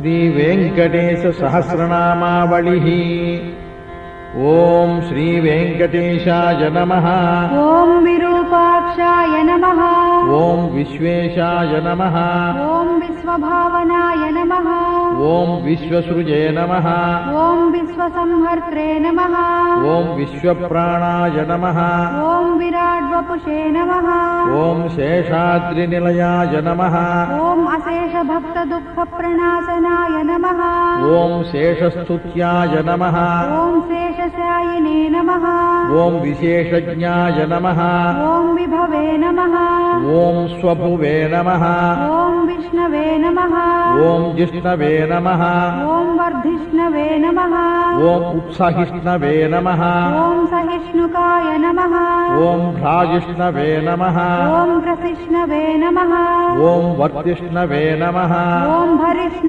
श्रीवेङ्कटेश सहस्रनामावलिः। ॐ श्रीवेङ्कटेशाय नमः। ॐ विरूपाक्षाय नमः। ॐ विश्वेशाय नमः। ॐ विश्वभावनाय नमः। ॐ विश्वसृजे नमः। ॐ विश्वसंहर्त्रे नमः। ॐ विश्वप्राणाय नमः। ॐ विराड्वपुषे नमः। ॐ शेषाद्रिनिलयाय नमः। ॐ अशेषभक्तदुःखप्रणाशनाय नमः। ॐ शेषस्तुत्याय नमः। ॐ शेषशायिने नमः। ॐ विशेषज्ञाय नमः। ॐ विभवे नमः। ॐ स्वभुवे नमः। ॐ विष्णवे नमः। ॐ जिष्णवे नमः। ॐ वर्धिष्णवे नमः। ॐ उत्सहिष्णवे नमः। ॐ सहिष्णुकाय नमः। ॐ भ्राजिष्णवे नमः। ॐ ग्रसिष्णवे नमः। ॐ वर्तिष्णवे नमः। ॐ भरिष्णवे